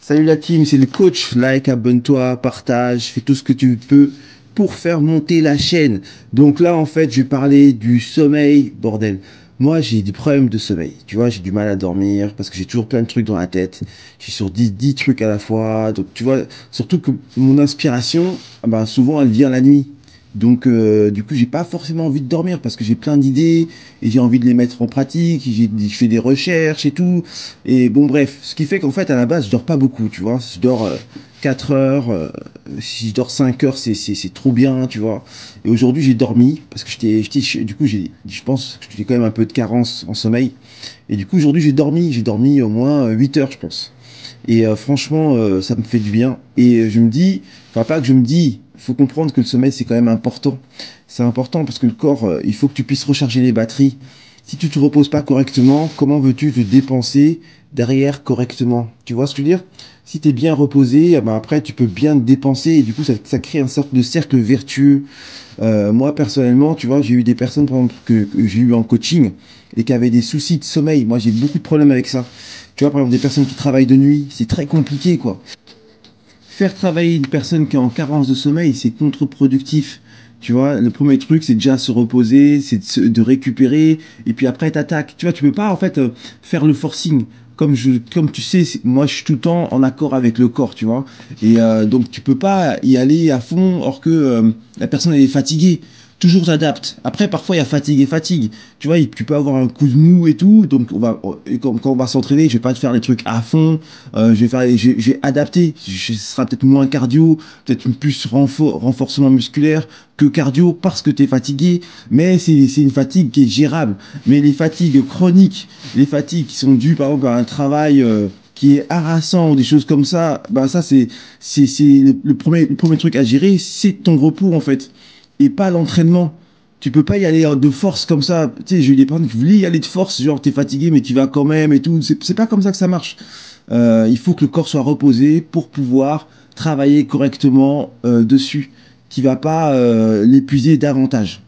Salut la team, c'est le coach. Like, abonne-toi, partage, fais tout ce que tu peux pour faire monter la chaîne. Donc là, en fait, je vais parler du sommeil, bordel. Moi, j'ai des problèmes de sommeil. Tu vois, j'ai du mal à dormir parce que j'ai toujours plein de trucs dans la tête. Je suis sur dix trucs à la fois. Donc, tu vois, surtout que mon inspiration, bah, souvent, elle vient la nuit. Donc, du coup, j'ai pas forcément envie de dormir parce que j'ai plein d'idées et j'ai envie de les mettre en pratique. Je fais des recherches et tout. Et bon, bref, ce qui fait qu'en fait, à la base, je dors pas beaucoup, tu vois. Je dors 4 heures. Si je dors 5 heures, c'est trop bien, tu vois. Et aujourd'hui, j'ai dormi parce que du coup, je pense que j'ai quand même un peu de carence en sommeil. Et du coup, aujourd'hui, j'ai dormi au moins 8 heures, je pense. Et franchement, ça me fait du bien. Et je me dis, enfin pas que je me dis, faut comprendre que le sommeil c'est quand même important. C'est important parce que le corps, il faut que tu puisses recharger les batteries. Si tu te reposes pas correctement, comment veux-tu te dépenser derrière correctement? Tu vois ce que je veux dire? Si tu es bien reposé, eh ben après tu peux bien te dépenser et du coup ça crée une sorte de cercle vertueux. Moi personnellement, tu vois, j'ai eu des personnes par exemple, que j'ai eu en coaching et qui avaient des soucis de sommeil. Moi j'ai beaucoup de problèmes avec ça. Tu vois, par exemple, des personnes qui travaillent de nuit, c'est très compliqué, quoi. Faire travailler une personne qui est en carence de sommeil, c'est contre-productif. Tu vois, le premier truc, c'est déjà se reposer, c'est de récupérer, et puis après, t'attaques. Tu vois, tu peux pas, en fait, faire le forcing. Comme tu sais, moi, je suis tout le temps en accord avec le corps, tu vois. Et donc, tu peux pas y aller à fond, or que la personne, elle est fatiguée. Toujours t'adaptes. Après, parfois, il y a fatigue et fatigue. Tu vois, tu peux avoir un coup de mou et tout. Donc, quand on va s'entraîner, je vais pas te faire les trucs à fond. Je vais adapter. Ce sera peut-être moins cardio, peut-être plus renforcement musculaire que cardio parce que tu es fatigué. Mais c'est une fatigue qui est gérable. Mais les fatigues chroniques, les fatigues qui sont dues, par exemple, à un travail, qui est harassant ou des choses comme ça, ben ça, c'est le premier truc à gérer, c'est ton repos, en fait et pas l'entraînement. Tu peux pas y aller de force comme ça. Tu sais, j'ai eu des personnes qui voulaient y aller de force, genre t'es fatigué mais tu vas quand même et tout. C'est pas comme ça que ça marche. Il faut que le corps soit reposé pour pouvoir travailler correctement dessus, qui va pas l'épuiser davantage.